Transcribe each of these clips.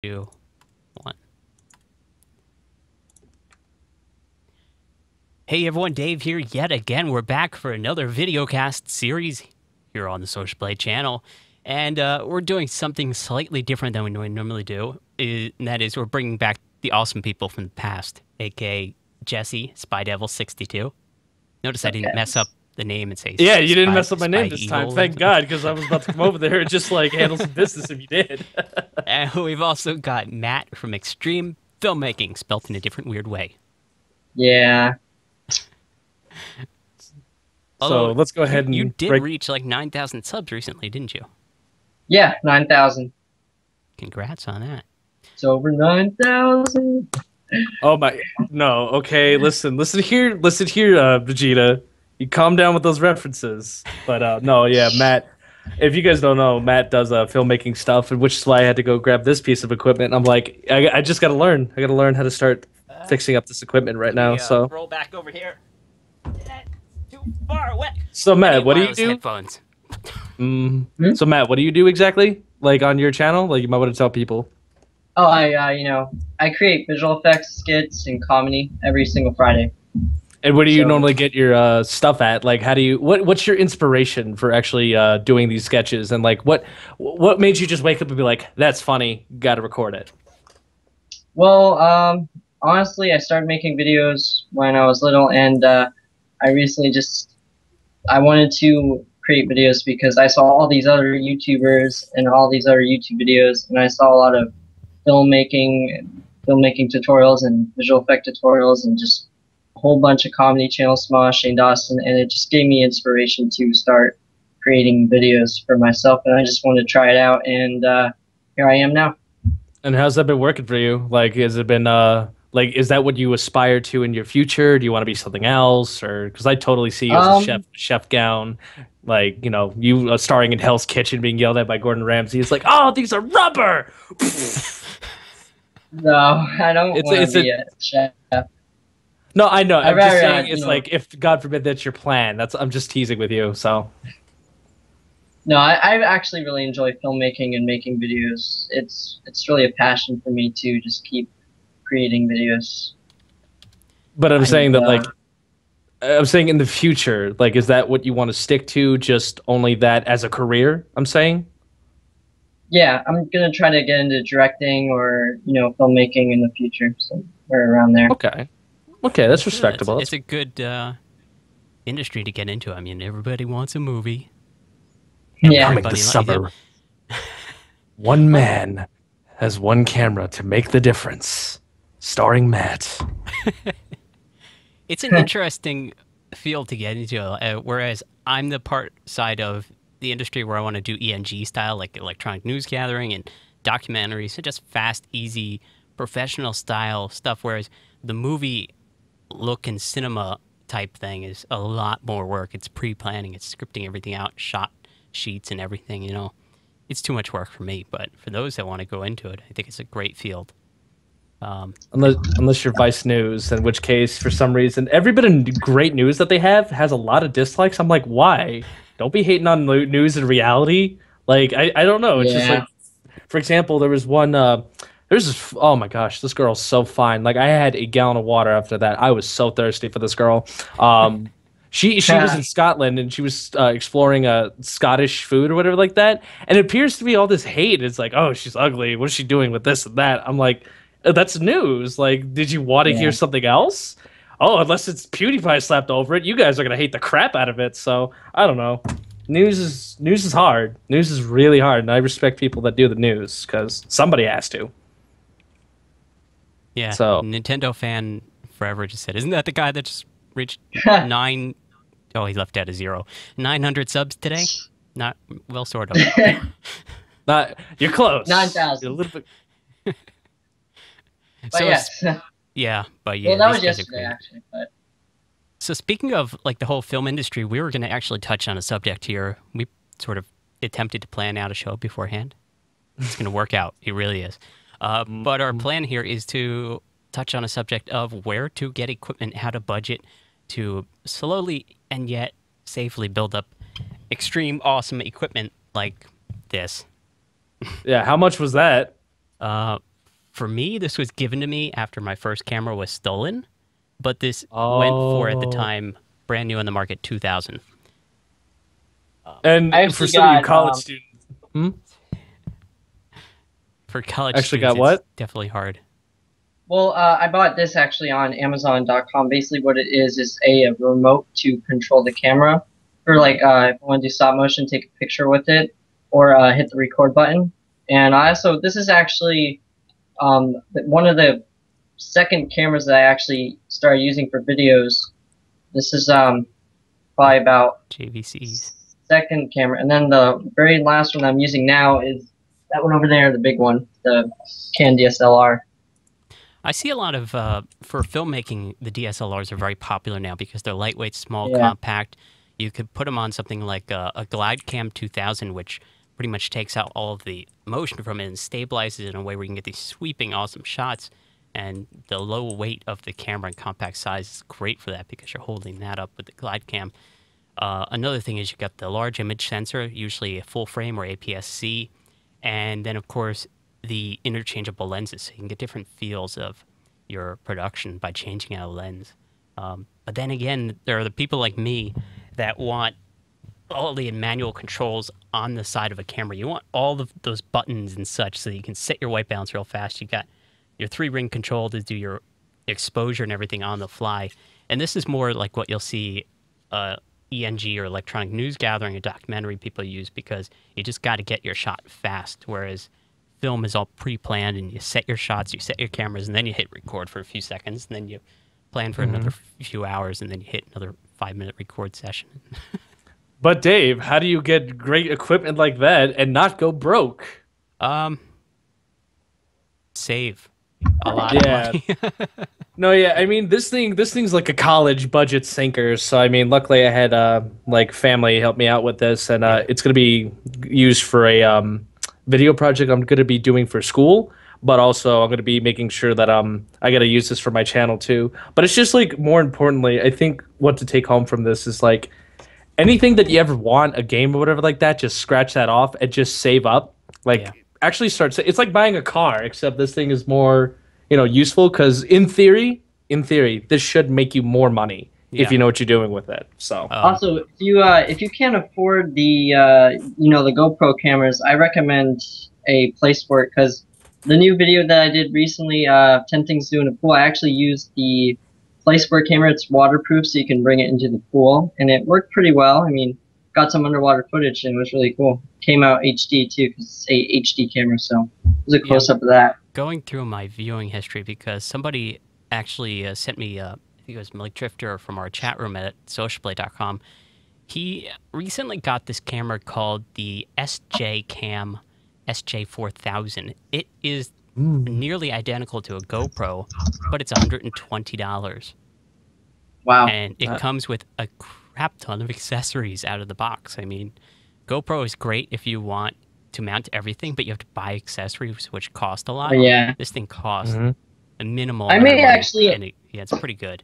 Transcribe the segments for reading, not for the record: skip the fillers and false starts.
2, 1. Hey everyone, Dave here yet again. We're back for another VideoCast series here on the Social Play channel. And we're doing something slightly different than we normally do. And that is, we're bringing back the awesome people from the past, aka Jesse, Spy Devil 62. Notice I didn't mess up the name and say Yeah, you didn't Spy, mess up my name Spy this time. Eagle. Thank God, because I was about to come over there and just like handle some business if you did. And we've also got Matt from Extreme Filmmaking, spelt in a different weird way. Yeah. So let's go ahead and you did reach like 9,000 subs recently, didn't you? Yeah, 9,000. Congrats on that. It's over 9,000. Oh my, no, okay, listen here, Vegeta. You calm down with those references. But no, yeah, Matt, if you guys don't know, Matt does filmmaking stuff, which is why I had to go grab this piece of equipment. I'm like, I just gotta learn. I gotta learn how to start fixing up this equipment right now. So roll back over here. Too far away. So Matt, what do you do? Headphones. So Matt, what do you do exactly? Like on your channel? Like you might want to tell people. Oh, I create visual effects, skits, and comedy every single Friday. And where do you normally get your stuff at? Like, how do you? What's your inspiration for actually doing these sketches? And like, what made you just wake up and be like, "That's funny, got to record it"? Well, honestly, I started making videos when I was little, and I recently I wanted to create videos because I saw all these other YouTubers and all these other YouTube videos, and I saw a lot of filmmaking tutorials and visual effect tutorials, and just a whole bunch of comedy channels, Smosh, Shane Dawson, and it just gave me inspiration to start creating videos for myself, and I just wanted to try it out, and here I am now. And how's that been working for you? Like, has it been like, is that what you aspire to in your future? Do you want to be something else, or because I totally see you as a chef gown, like you starring in Hell's Kitchen, being yelled at by Gordon Ramsay. It's like, oh, these are rubber. No, I don't want to be a chef. No, I know. I'm just saying, it's you know, like, if God forbid that's your plan. I'm just teasing with you. So. No, I actually really enjoy filmmaking and making videos. It's really a passion for me to just keep creating videos. But I'm saying that, like, I'm saying in the future, like, is that what you want to stick to? Just only that as a career? I'm saying. Yeah, I'm gonna try to get into directing or filmmaking in the future, somewhere around there. Okay, okay, that's respectable. It's a good industry to get into. I mean, everybody wants a movie. Yeah. Coming this summer, one man has one camera to make the difference. Starring Matt. It's an interesting field to get into, whereas I'm the side of the industry where I want to do ENG style, like electronic news gathering and documentaries, so just fast, easy, professional style stuff, whereas the movie look and cinema type thing is a lot more work. It's pre-planning, it's scripting everything out, shot sheets and everything, It's too much work for me, but for those that want to go into it, I think it's a great field. Unless you're Vice News, in which case, for some reason, every bit of great news that they have has a lot of dislikes. I'm like, why? Don't be hating on news and reality. Like, I don't know. It's just like, for example, there was one. There's this. Oh my gosh, this girl's so fine. Like, I had a gallon of water after that. I was so thirsty for this girl. She was in Scotland and she was exploring Scottish food or whatever like that. And it appears to be all this hate. It's like, oh, she's ugly. What is she doing with this and that? I'm like, that's news. Like, did you want to hear something else? Oh, unless it's PewDiePie slapped over it, you guys are gonna hate the crap out of it. So I don't know. News is hard. News is really hard, and I respect people that do the news because somebody has to. Yeah. So Nintendo fan forever just said, "Isn't that the guy that just reached 9?" Oh, he left out a 0. 900 subs today. Not well, sort of. Not you're close. 9,000. You're a little bit. But yes. Yeah, but yeah. Well, that was yesterday, actually. But so speaking of like the whole film industry, we were going to actually touch on a subject here. We sort of attempted to plan out a show beforehand. It's going to work out. It really is. But our plan here is to touch on a subject of where to get equipment, how to budget to slowly and yet safely build up extreme awesome equipment like this. Yeah, how much was that? For me, this was given to me after my first camera was stolen, but this went for, at the time, brand new on the market, 2000. And for some of you college students, for college actually students, got what? it's definitely hard. Well, I bought this actually on Amazon.com. Basically, what it is a remote to control the camera. For like, if I want to do stop motion, take a picture with it, or hit the record button. And this is actually one of the second cameras that I actually started using for videos. This is probably about JVCs. second camera, and then the very last one I'm using now is that one over there, the big one, the Canon DSLR. I see a lot of, for filmmaking, the DSLRs are very popular now because they're lightweight, small, compact. You could put them on something like a GlideCam 2000, which pretty much takes out all of the motion from it and stabilizes it in a way where you can get these sweeping, awesome shots. And the low weight of the camera and compact size is great for that because you're holding that up with the GlideCam. Another thing is you got the large image sensor, usually a full frame or APS-C. And then, of course, the interchangeable lenses, so you can get different feels of your production by changing out a lens. But then again, there are the people like me that want all the manual controls on the side of a camera. You want all of those buttons and such so that you can set your white balance real fast. You got your 3-ring control to do your exposure and everything on the fly. And this is more like what you'll see ENG or electronic news gathering, a documentary people use, because you just got to get your shot fast, whereas film is all pre-planned and you set your shots, you set your cameras, and then you hit record for a few seconds, and then you plan for another few hours, and then you hit another 5-minute record session. But Dave, how do you get great equipment like that and not go broke? Save a lot of money. No, yeah, I mean this thing's like a college budget sinker. So I mean, luckily I had like family help me out with this, and it's gonna be used for a video project I'm gonna be doing for school. But also I'm gonna be making sure that I gotta use this for my channel too. But it's just like more importantly, I think what to take home from this is like anything that you ever want, a game or whatever like that, just scratch that off and just save up. Like actually start. It's like buying a car, except this thing is more useful because in theory, this should make you more money if you know what you're doing with it. So also, if you can't afford the the GoPro cameras, I recommend a place for it because the new video that I did recently, 10 things to do in a pool, I actually used the PlaySport camera. It's waterproof, so you can bring it into the pool, and it worked pretty well. I mean, got some underwater footage, and it was really cool. Came out HD too, because it's a HD camera, so it was a close-up of that. Going through my viewing history, because somebody actually sent me, I think it was Malik Drifter from our chat room at socialblade.com. He recently got this camera called the SJ Cam SJ4000. It is nearly identical to a GoPro, but it's $120. Wow. And it comes with a crap ton of accessories out of the box. I mean, GoPro is great if you want to mount everything, but you have to buy accessories, which cost a lot. Yeah. This thing costs a minimal I amount may of money, actually... and it's pretty good.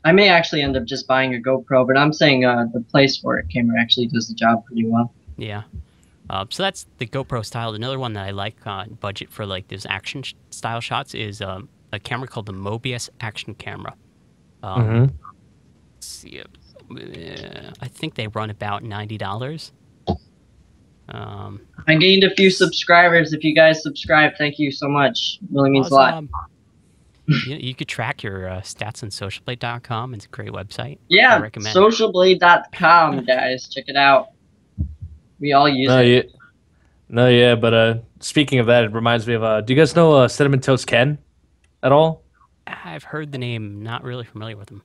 I may actually end up just buying a GoPro, but I'm saying the PlaySport camera actually does the job pretty well. Yeah. So that's the GoPro style. Another one that I like on budget for like those action style shots is a camera called the Mobius action camera. Let's see, I think they run about $90. I gained a few subscribers. If you guys subscribe, thank you so much. It really means a lot. You could track your stats on socialblade.com. It's a great website. Yeah, I recommend socialblade.com, guys. Check it out. We all use it. But speaking of that, it reminds me of, do you guys know Cinnamon Toast Ken at all? I've heard the name, not really familiar with him.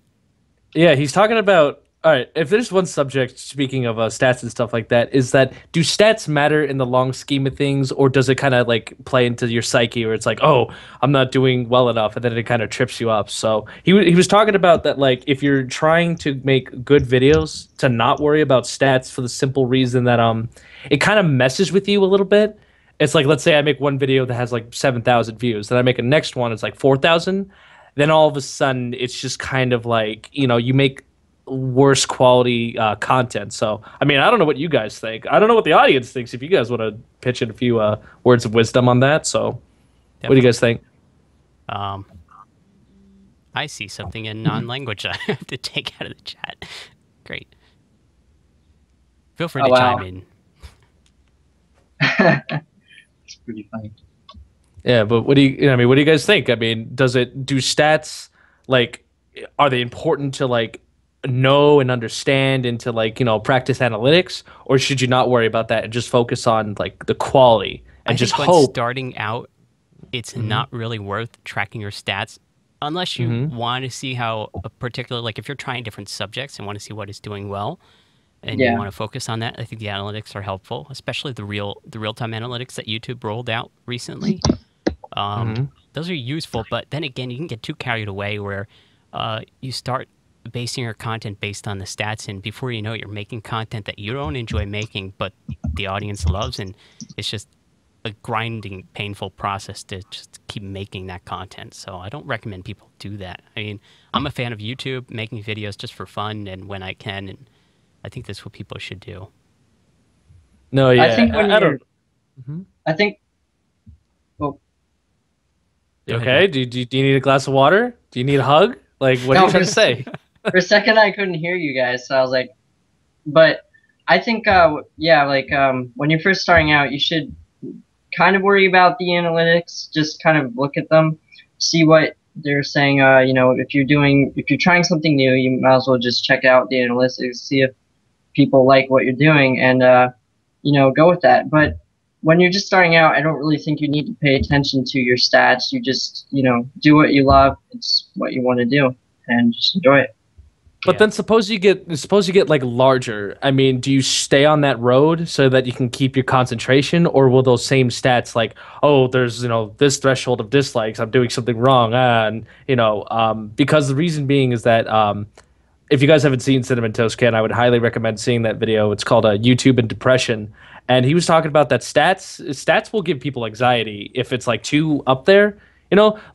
Yeah, he's talking about, all right, if there's one subject, speaking of stats and stuff like that, is that do stats matter in the long scheme of things, or does it kind of like play into your psyche where it's like, oh, I'm not doing well enough, and then it kind of trips you up? So he was talking about that, like, if you're trying to make good videos, to not worry about stats for the simple reason that it kind of messes with you a little bit. It's like, let's say I make one video that has like 7,000 views, then I make a next one, it's like 4,000. Then all of a sudden, it's just kind of like, you make worse quality content. So, I mean, I don't know what you guys think. I don't know what the audience thinks. If you guys want to pitch in a few words of wisdom on that, so What do you guys think? Um, I see something in non-language I have to take out of the chat. Great. Feel free Oh, to wow. chime in. It's pretty funny. Yeah, but what do you? I mean, what do you guys think? I mean, do stats like are they important to like know and understand and to like practice analytics, or should you not worry about that and just focus on like the quality I and just think when hope? starting out, it's not really worth tracking your stats unless you Mm-hmm. want to see how a particular, like if you're trying different subjects and want to see what is doing well and you Yeah. want to focus on that. I think the analytics are helpful, especially the real-time analytics that YouTube rolled out recently. Mm-hmm. Those are useful, but then again, you can get too carried away where you start basing your content based on the stats, and before you know it, you're making content that you don't enjoy making, but the audience loves, and it's just a grinding, painful process to just keep making that content. So I don't recommend people do that. I mean, I'm a fan of YouTube, making videos just for fun and when I can, and I think that's what people should do. No, I think yeah, when I you're, don't. Mhm. I think, well, Go You ahead, okay? Matt. Do you need a glass of water? Do you need a hug? Like, what are no, you trying to say? for a second I couldn't hear you guys, so I was like, but I think, yeah, like, when you're first starting out, you should kind of worry about the analytics, just kind of look at them, see what they're saying. If you're trying something new, you might as well just check out the analytics, see if people like what you're doing, and go with that. But when you're just starting out, I don't really think you need to pay attention to your stats. You just, do what you love. It's what you want to do, and just enjoy it. But Yeah. then suppose you get like larger. I mean, do you stay on that road so that you can keep your concentration, or will those same stats like, oh, there's this threshold of dislikes, I'm doing something wrong, and because the reason being is that if you guys haven't seen Cinnamon Toast Ken, I would highly recommend seeing that video. It's called YouTube and Depression, and he was talking about that stats will give people anxiety if it's like too up there.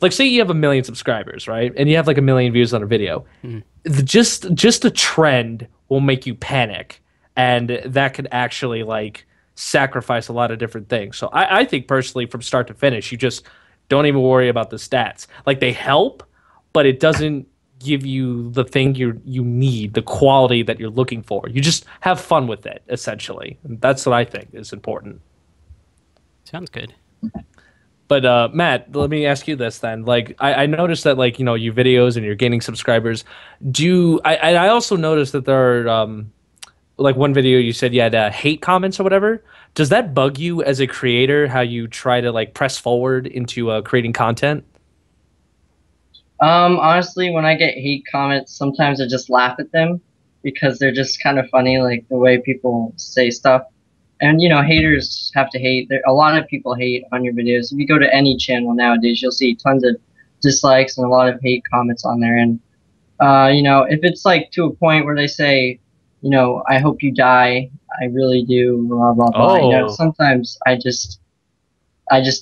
Like say you have 1 million subscribers, right, and you have like 1 million views on a video. Mhm. Just a trend will make you panic, and that could actually like sacrifice a lot of different things. So I think personally, from start to finish, you just don't even worry about the stats. Like they help, but it doesn't give you the thing you need, the quality that you're looking for. You just have fun with it, essentially. And that's what I think is important. Sounds good. But Matt, let me ask you this then. Like, I noticed that like you videos and you're gaining subscribers. I also noticed that there are like one video you said you had hate comments or whatever. Does that bug you as a creator? How you try to like press forward into creating content? Honestly, when I get hate comments, sometimes I just laugh at them because they're just kind of funny, like the way people say stuff. And haters have to hate. A lot of people hate on your videos. If you go to any channel nowadays, you'll see tons of dislikes and a lot of hate comments on there. And if it's like to a point where they say, I hope you die, I really do, blah blah blah. Oh, Sometimes I just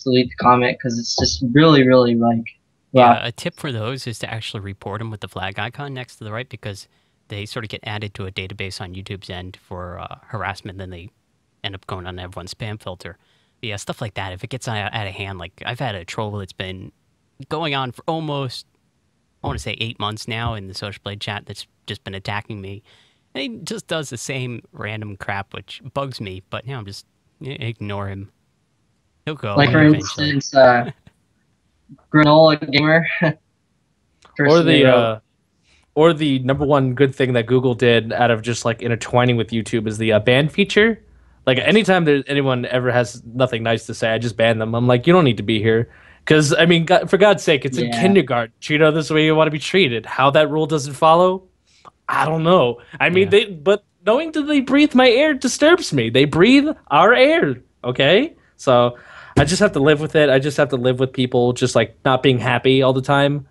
delete the comment because it's just really really like rough. Yeah, a tip for those is to actually report them with the flag icon next to the right because they sort of get added to a database on YouTube's end for harassment. Then they end up going on everyone's spam filter. But yeah, stuff like that. If it gets out of hand, like I've had a troll that's been going on for almost, I want to say 8 months now in the Social Blade chat that's just been attacking me. And he just does the same random crap, which bugs me. But I'm just ignore him. He'll go Like for away eventually. instance, Granola Gamer. or Person they the wrote. or the number one good thing that Google did out of just like intertwining with YouTube is the ban feature. Like Yes. anytime anyone ever has nothing nice to say, I just ban them. I'm like, you don't need to be here. Because, I mean, God, for God's sake, it's in Yeah, kindergarten. Treat others the way you want to be treated. How that rule doesn't follow, I don't know. I mean, Yeah. but knowing that they breathe my air disturbs me. They breathe our air, okay? So I just have to live with it. I just have to live with people just like not being happy all the time.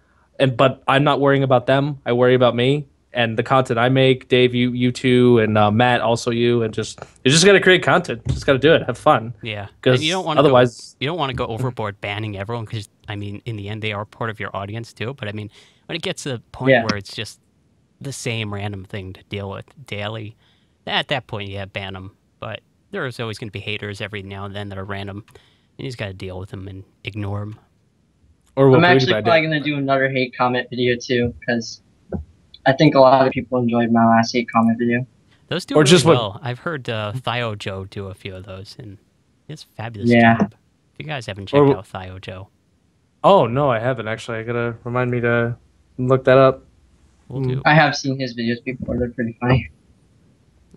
But I'm not worrying about them. I worry about me and the content I make. Dave, you too, and Matt, also you, and you just gotta create content. Just gotta do it. Have fun. Yeah, and you don't Because want to go. otherwise, You don't want to go overboard banning everyone because I mean, in the end, they are part of your audience too. But I mean, when it gets to the point yeah. where it's just the same random thing to deal with daily, at that point, yeah, ban them. But there's always going to be haters every now and then that are random, and you just got to deal with them and ignore them. Or what I'm actually PewDiePie probably did. gonna do another hate comment video too, because I think a lot of people enjoyed my last hate comment video. Those do Or really just what? well. I've heard Thio Joe do a few of those, and he does a fabulous Yeah. job. If you guys haven't checked Or out Thio Joe, oh no, I haven't actually. I gotta remind me to look that up. we'll do. I have seen his videos before. They're pretty funny.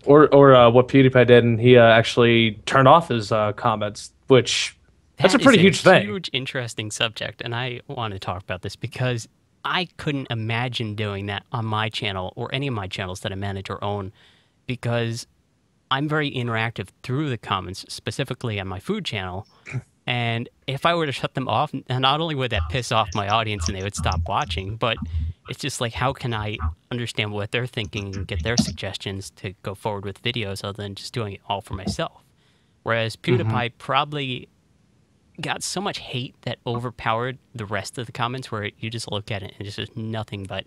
Or what PewDiePie did, and he actually turned off his comments, which that's a That is pretty huge thing. huge, interesting subject, and I want to talk about this because I couldn't imagine doing that on my channel or any of my channels that I manage or own, because I'm very interactive through the comments, specifically on my food channel. And if I were to shut them off, not only would that piss off my audience and they would stop watching, but it's just like, how can I understand what they're thinking and get their suggestions to go forward with videos other than just doing it all for myself? Whereas PewDiePie probably got so much hate that overpowered the rest of the comments, where you just look at it and it's just nothing but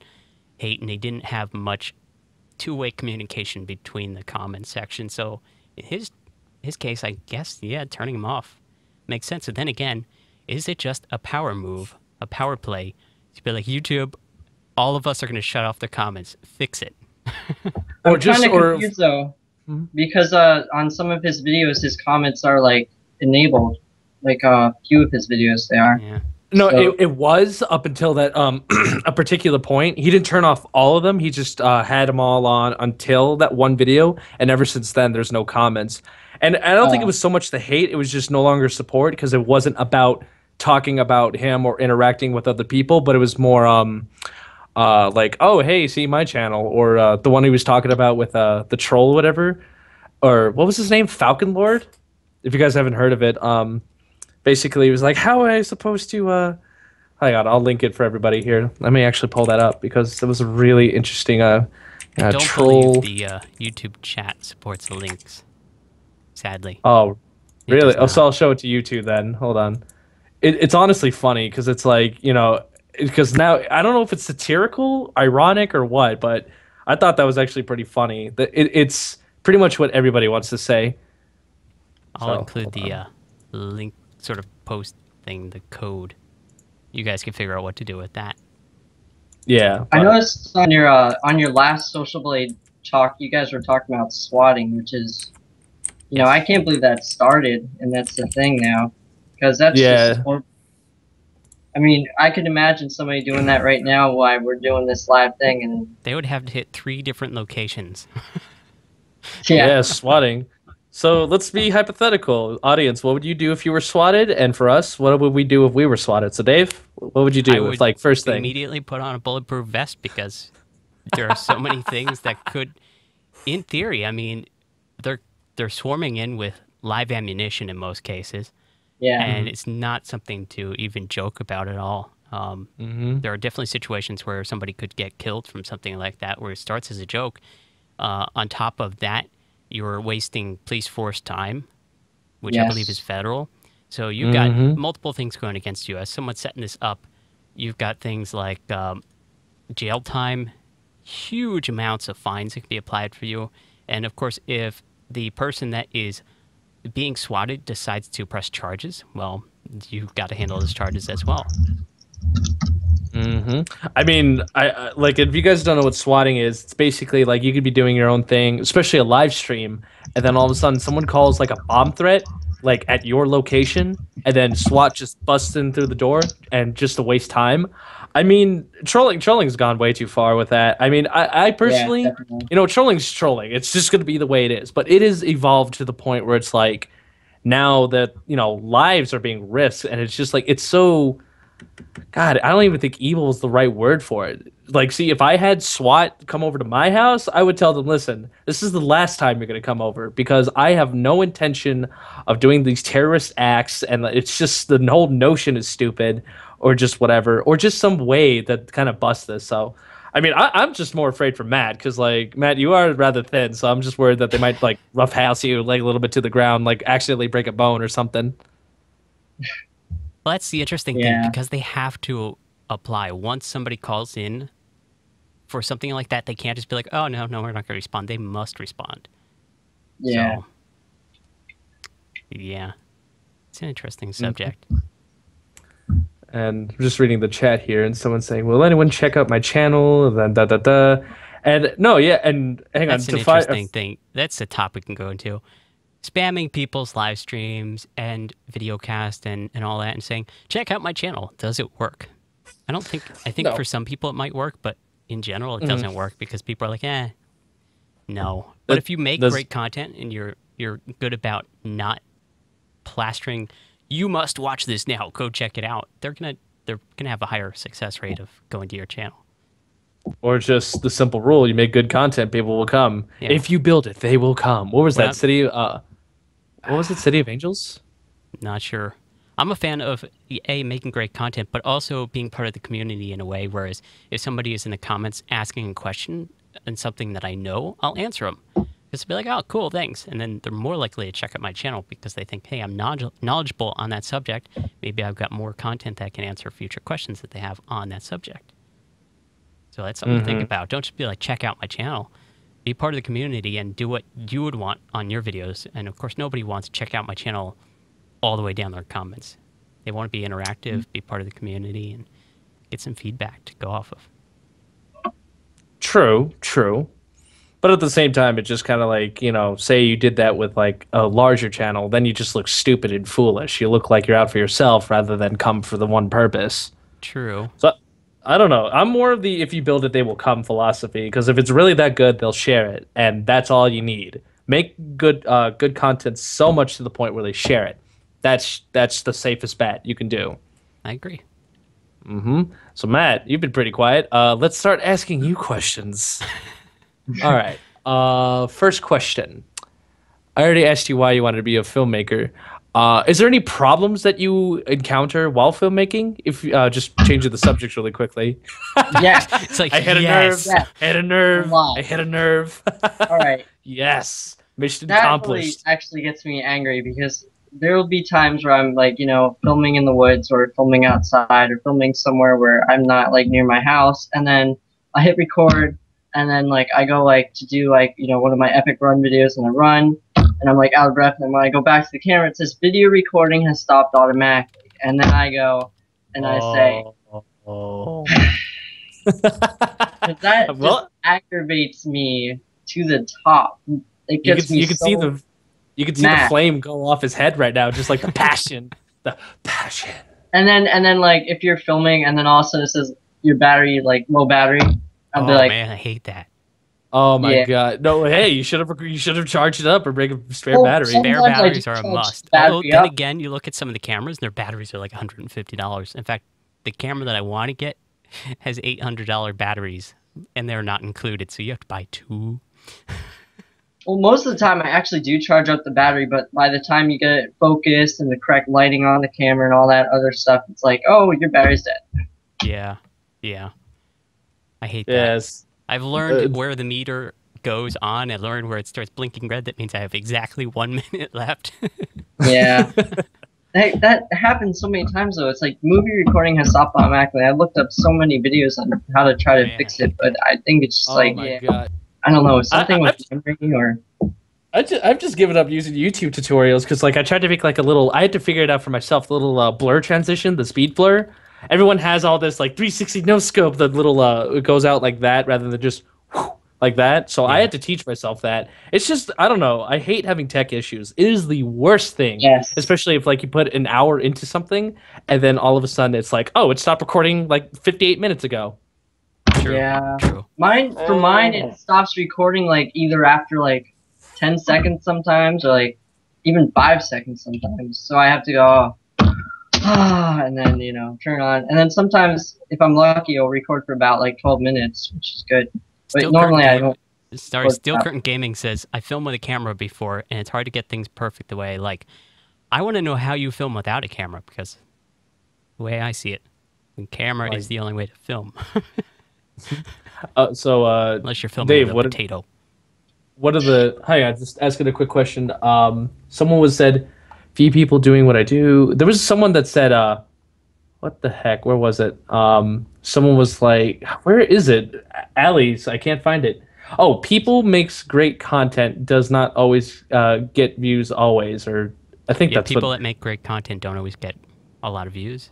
hate, and they didn't have much two-way communication between the comment section. So in his case, I guess, yeah, turning him off makes sense. And then again, is it just a power move, a power play to be like, YouTube, all of us are going to shut off the comments, fix it? I'm kind of confused though, because on some of his videos, his comments are like enabled. Like a few of his videos, they are. Yeah. No, So, it was up until that a particular point. He didn't turn off all of them. He just had them all on until that one video, and ever since then, there's no comments. And I don't think it was so much the hate; it was just no longer support, because it wasn't about talking about him or interacting with other people, but it was more like, oh hey, see my channel, or the one he was talking about with the troll or whatever, or what was his name, Falcon Lord. If you guys haven't heard of it, basically, it was like, how am I supposed to, hang on, I'll link it for everybody here. Let me actually pull that up, because it was a really interesting, Don't troll. believe the YouTube chat supports the links, sadly. Oh, It really? does Oh, so not. I'll show it to you too then. Hold on. It's honestly funny, because it's like, because now, I don't know if it's satirical, ironic, or what, but I thought that was actually pretty funny. It's pretty much what everybody wants to say. I'll So, include hold on. the link sort of post thing, the code. You guys can figure out what to do with that. Yeah. I noticed on your last Social Blade talk, you guys were talking about swatting, which is, you know, I can't believe that started, and that's the thing now, because that's just. I mean, I could imagine somebody doing that right now while we're doing this live thing, and they would have to hit 3 different locations. Yeah, swatting. So let's be hypothetical. Audience, what would you do if you were swatted? And for us, what would we do if we were swatted? So Dave, what would you do if, like, first thing? Immediately put on a bulletproof vest, because there are so many things that could, in theory, I mean, they're swarming in with live ammunition in most cases. Yeah. And it's not something to even joke about at all. There are definitely situations where somebody could get killed from something like that, where it starts as a joke. On top of that, you're wasting police force time, which I believe is federal. So you've got multiple things going against you. As someone setting this up, you've got things like jail time, huge amounts of fines that can be applied for you. And of course, if the person that is being swatted decides to press charges, well, you've got to handle those charges as well. I mean, I like, if you guys don't know what swatting is, it's basically like you could be doing your own thing, especially a live stream, and then all of a sudden someone calls like a bomb threat, like at your location, and then SWAT just busts in through the door, and just to waste time. I mean, trolling's gone way too far with that. I mean, I personally, trolling's trolling. It's just going to be the way it is. But it is evolved to the point where it's like, now that, lives are being risked, and it's just like, it's so, God, I don't even think evil is the right word for it. Like, see, if I had SWAT come over to my house, I would tell them, listen, this is the last time you're going to come over, because I have no intention of doing these terrorist acts, and it's just, the whole notion is stupid, or just whatever, or just some way that kind of busts this. So, I mean, I'm just more afraid for Matt, because, like, Matt, you are rather thin, so I'm just worried that they might, like, roughhouse you, like, a little bit to the ground, like, accidentally break a bone or something. Well, that's the interesting thing, because they have to apply. Once somebody calls in for something like that, they can't just be like, oh, no, we're not going to respond. They must respond. Yeah. So, yeah. It's an interesting subject. And I'm just reading the chat here, and someone's saying, "Will anyone check out my channel?" And then da da da. And no, yeah, and hang on. That's an interesting thing. That's a topic we can go into. Spamming people's live streams and VideoCast and all that and saying, check out my channel. Does it work? I think No. for some people it might work, but in general it doesn't work because people are like, no. But if you make great content and you're good about not plastering, you must watch this now, go check it out, they're gonna have a higher success rate of going to your channel. Or just the simple rule: you make good content, people will come. Yeah. If you build it, they will come. What was that city? What was it? City of Angels? Not sure. I'm a fan of making great content, but also being part of the community in a way. Whereas if somebody is in the comments asking a question and something that I know, I'll answer them. Just be like, oh, cool, thanks. And then they're more likely to check out my channel because they think, hey, I'm knowledgeable on that subject. Maybe I've got more content that can answer future questions that they have on that subject. So that's something to think about. Don't just be like, check out my channel. Be part of the community and do what you would want on your videos. And of course, nobody wants to check out my channel all the way down their comments. They want to be interactive, be part of the community, and get some feedback to go off of. True. But at the same time, it's just kind of like, say you did that with like a larger channel, then you just look stupid and foolish. You look like you're out for yourself rather than come for the one purpose. True. So I don't know. I'm more of the if you build it, they will come philosophy. Because if it's really that good, they'll share it, and that's all you need. Make good content so much to the point where they share it. That's the safest bet you can do. I agree. So Matt, you've been pretty quiet. Let's start asking you questions. All right. First question. I already asked you why you wanted to be a filmmaker. Is there any problems that you encounter while filmmaking? If just changing the subject really quickly. Yeah. It's like, I hit a nerve. Yeah. I hit a nerve. Wow. I hit a nerve. All right. Yes. Mission That accomplished. really actually gets me angry because there will be times where I'm like, filming in the woods or filming outside or filming somewhere where I'm not like near my house, and then I hit record, and then like I go like to do like one of my epic run videos, and I run, and I'm like out of breath, and when I go back to the camera, it says video recording has stopped automatically, and then I go and I say, that just aggravates me to the top. It gets me you can see the flame go off his head right now, just like the passion. And then like if you're filming and then all of a sudden it says your battery, like low battery, I'll be like, man, I hate that. Oh my god! No, hey, you should have charged it up or bring a spare battery. Spare batteries are a must. Although then again, you look at some of the cameras, and their batteries are like $150. In fact, the camera that I want to get has $800 batteries, and they're not included, so you have to buy two. Well, most of the time I actually do charge up the battery, but by the time you get it focused and the correct lighting on the camera and all that other stuff, it's like, oh, your battery's dead. Yeah. I hate that. Yes. I've learned where the meter goes on. I learned where it starts blinking red. That means I have exactly 1 minute left. Yeah. That happens so many times, though. It's like movie recording has stopped automatically. I looked up so many videos on how to try to fix it, but I think it's just God. I don't know, something with memory or... I've just given up using YouTube tutorials because like I tried to make like a little. I had to figure it out for myself. The little blur transition, the speed blur. Everyone has all this like 360 no scope. The little it goes out like that rather than just like that. So I had to teach myself that. It's just I don't know. I hate having tech issues. It is the worst thing. Yes. Especially if like you put an hour into something and then all of a sudden it's like, oh, it stopped recording like 58 minutes ago. True. Yeah. True. Mine it stops recording like either after like 10 seconds sometimes or like even 5 seconds sometimes. So I have to go and then turn on, and then sometimes if I'm lucky I'll record for about like 12 minutes, which is good. But Steel normally I don't. Sorry, Steel Curtain Gaming says I filmed with a camera before and it's hard to get things perfect the way like I want to know how you film without a camera because the way I see it, the camera is the only way to film. Unless you're filming Dave, with a potato. What are the... Hi, I'm just asking a quick question. Someone said, few people doing what I do. There was someone that said, what the heck? Where was it? Someone was like, where is it? Allie's. I can't find it. Oh, people makes great content, does not always get views always. Or I think that's people that make great content don't always get a lot of views.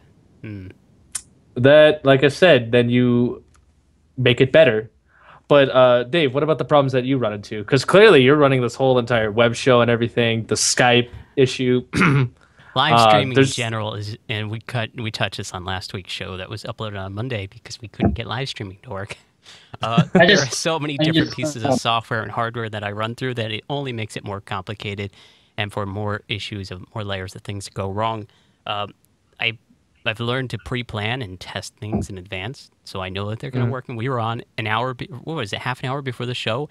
that, like I said, then you make it better. But Dave, what about the problems that you run into? Because clearly you're running this whole entire web show and everything, the Skype issue. Live streaming in There's general is, and we touched this on last week's show that was uploaded on Monday because we couldn't get live streaming to work. There are so many different pieces of software and hardware that I run through that it only makes it more complicated, and for more issues of more layers of things to go wrong. I've learned to pre-plan and test things in advance, so I know that they're going to work. And we were on an hour, what was it, half an hour before the show,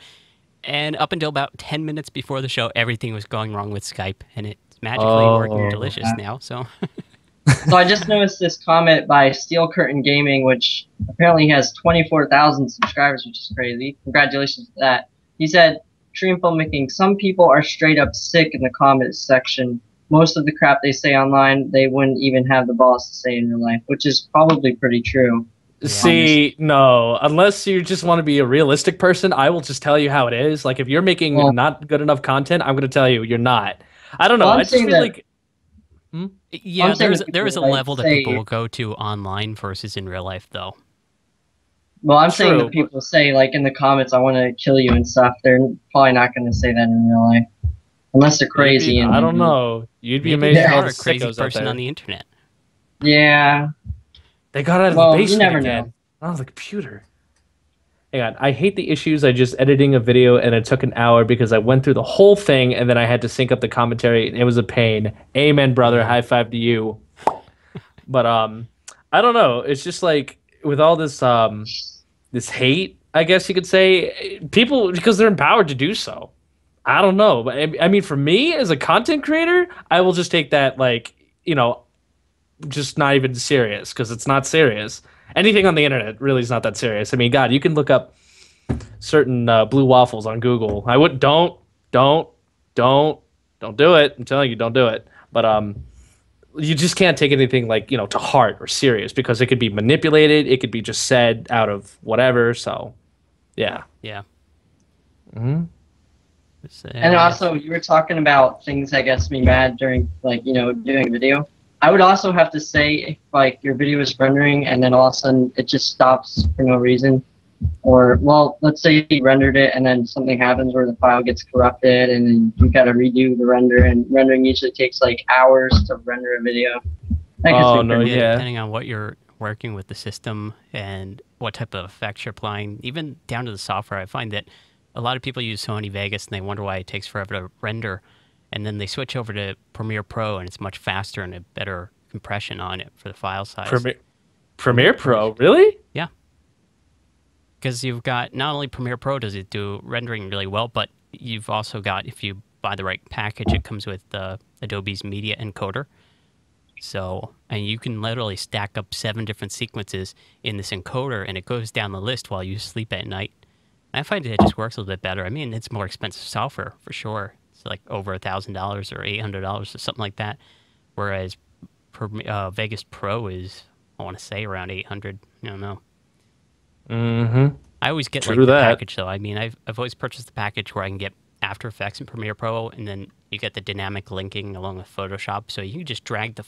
and up until about 10 minutes before the show, everything was going wrong with Skype, and it's magically working delicious now. So. So I just noticed this comment by Steel Curtain Gaming, which apparently has 24,000 subscribers, which is crazy. Congratulations for that. He said, "True filmmaking. Some people are straight up sick in the comments section. Most of the crap they say online, they wouldn't even have the balls to say in real life," which is probably pretty true. See, no, unless you just want to be a realistic person, I will just tell you how it is. Like, if you're making not good enough content, I'm going to tell you you're not. I don't know. Well, I just feel like. Yeah, there is a level that people will go to online versus in real life, though. Well, I'm saying that people say, like, in the comments, "I want to kill you" and stuff. They're probably not going to say that in real life. Unless they're crazy. I don't know. You'd be amazed at all the crazy person on the internet. Yeah. They got out of the basement you never again. know. On the computer. Hang on. I hate the issues. I just editing a video and it took an hour because I went through the whole thing and then I had to sync up the commentary. It was a pain. Amen, brother. High five to you. But I don't know. It's just like with all this this hate, I guess you could say, people, because they're empowered to do so. I don't know. But I mean, for me as a content creator, I will just take that, like, you know, just not even serious, because it's not serious. Anything on the internet really is not that serious. I mean, God, you can look up certain blue waffles on Google. I would don't do it. I'm telling you, don't do it. But you just can't take anything, like, you know, to heart or serious, because it could be manipulated. It could be just said out of whatever. So, yeah. Yeah. Mm-hmm. And also, you were talking about things that gets me mad during, like, you know, doing a video. I would also have to say, if, like, your video is rendering and then all of a sudden it just stops for no reason, or, well, let's say you rendered it and then something happens where the file gets corrupted and then you got to redo the render, and rendering usually takes like hours to render a video. Depending on what you're working with the system and what type of effects you're applying, even down to the software. I find that a lot of people use Sony Vegas and they wonder why it takes forever to render, and then they switch over to Premiere Pro and it's much faster and a better compression on it for the file size. Premiere Pro, really? Yeah. Because you've got, not only Premiere Pro does it do rendering really well, but you've also got, if you buy the right package, it comes with Adobe's Media Encoder. So, and you can literally stack up 7 different sequences in this encoder, and it goes down the list while you sleep at night. I find it just works a little bit better. I mean, it's more expensive software for sure. It's like over $1,000 or $800 or something like that. Whereas Vegas Pro is, I want to say, around 800. I don't know. Mm-hmm. I always get like the package though. I mean, I've always purchased the package where I can get After Effects and Premiere Pro, and then you get the dynamic linking along with Photoshop, so you can just drag the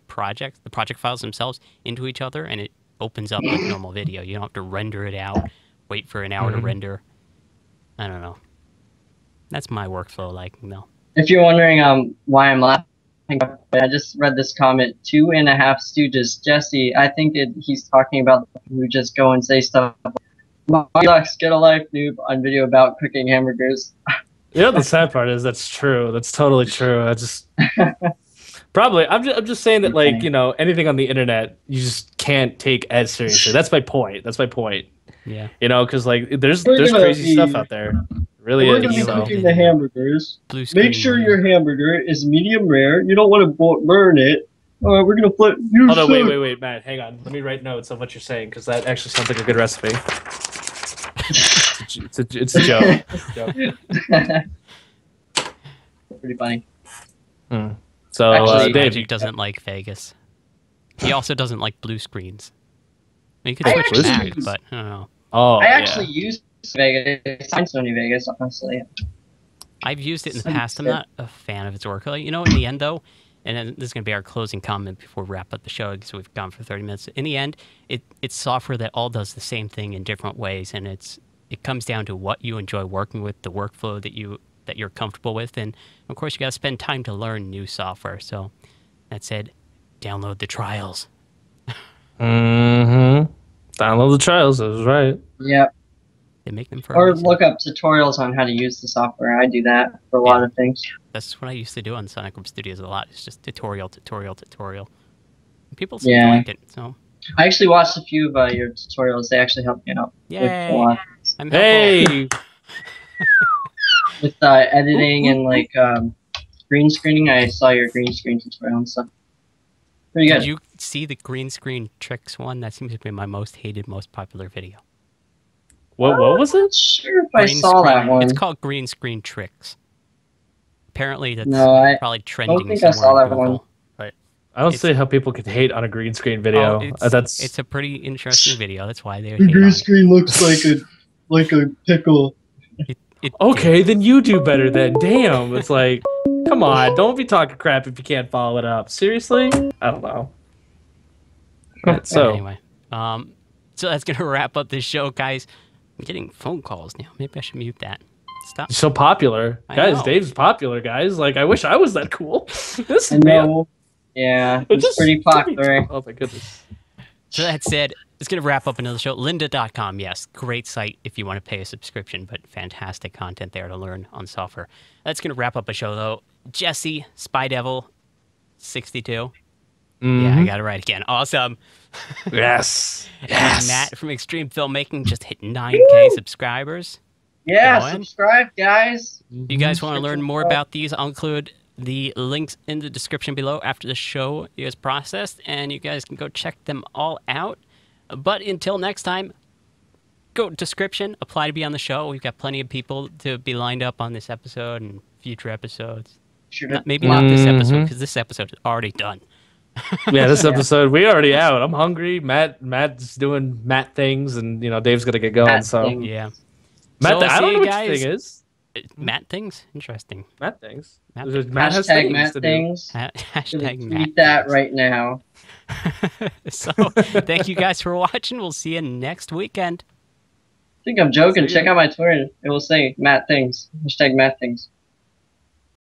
project files themselves into each other, and it opens up like normal video. You don't have to render it out, wait for an hour to render. I don't know. That's my workflow, like, no. If you're wondering why I'm laughing, I just read this comment, 2.5 Stooges. Jesse, I think he's talking about the people who just go and say stuff like, "Max, get a life, noob," on video about cooking hamburgers. You know, the sad part is that's true. That's totally true. I just probably I'm just saying that, like, you know, anything on the internet you just can't take as seriously. That's my point. Yeah. You know, because like there's crazy stuff out there. Really We're is. going to be So. cooking the hamburgers. Make sure your hamburger is medium rare. You don't want to burn it. We're going to flip. Hold on, wait, Matt. Hang on. Let me write notes of what you're saying, because that actually sounds like a good recipe. It's a joke. Pretty funny. So actually, Dave Magic doesn't like Vegas. He also doesn't like blue screens. I mean, you could switch back, but I don't know. Oh, I actually use Vegas. I'm Sony Vegas, honestly. I've used it in the past. I'm not a fan of its work. You know, in the end, though, and then this is going to be our closing comment before we wrap up the show because we've gone for 30 minutes. In the end, it's software that all does the same thing in different ways, and it comes down to what you enjoy working with, the workflow that you're comfortable with, and of course you got to spend time to learn new software. So that said, download the trials. Mm-hmm. Download the trials. That was right. Yep. They make them for Or a reason. look up tutorials on how to use the software. I do that for a lot of things. That's what I used to do on Sonic Group Studios a lot. It's just tutorial. And people seem to like it. So I actually watched a few of your tutorials. They actually helped me out. yay! Hey. With editing and like green screening. I saw your green screen tutorial and stuff. Pretty good. Did you see the green screen tricks one? That seems to be my most hated, most popular video. What was it? I'm not sure if I Green saw screen, that one. It's called green screen tricks. Apparently, that's probably trending don't think I saw somewhere on that Google. one. But I don't see how people could hate on a green screen video. it's a pretty interesting video. That's why they. The green screen looks like a pickle. Okay, then you do better then. Damn, it's like, come on, don't be talking crap if you can't follow it up. Seriously? I don't know. So anyway, so that's gonna wrap up this show, guys. I'm getting phone calls now. Maybe I should mute that. Stop. you're so popular, I guys. know. Dave's popular, guys. Like, I wish I was that cool. This I man, know. Yeah, but it's just pretty give me- popular. Oh my goodness. So that said, it's going to wrap up another show. Lynda.com, yes, great site if you want to pay a subscription, but fantastic content there to learn on software. That's going to wrap up a show, though. Jesse, Spy Devil, 62. Yeah, I got it right again. Awesome. Yes. And Matt from Extreme Filmmaking just hit 9K subscribers. Yeah, Go on. subscribe, guys. If you guys want to learn more about these, I'll include the links in the description below after the show is processed, and you guys can go check them all out. But until next time, go description, apply to be on the show. We've got plenty of people to be lined up on this episode and future episodes. Maybe not this episode, because this episode is already done. Yeah, this episode we already out. I'm hungry. Matt's doing Matt things, and Dave's gonna get going. Matt so things. Yeah. Matt, So, I see don't know you which guys. thing is. Matt things? Interesting. Matt things. Matt Matt has Hashtag things Matt to do. things. Hashtag Tweet Matt. that right now. So, thank you guys for watching. We'll see you next weekend. I think I'm joking. See ya. Check out my Twitter. It will say Matt things. Hashtag Matt things.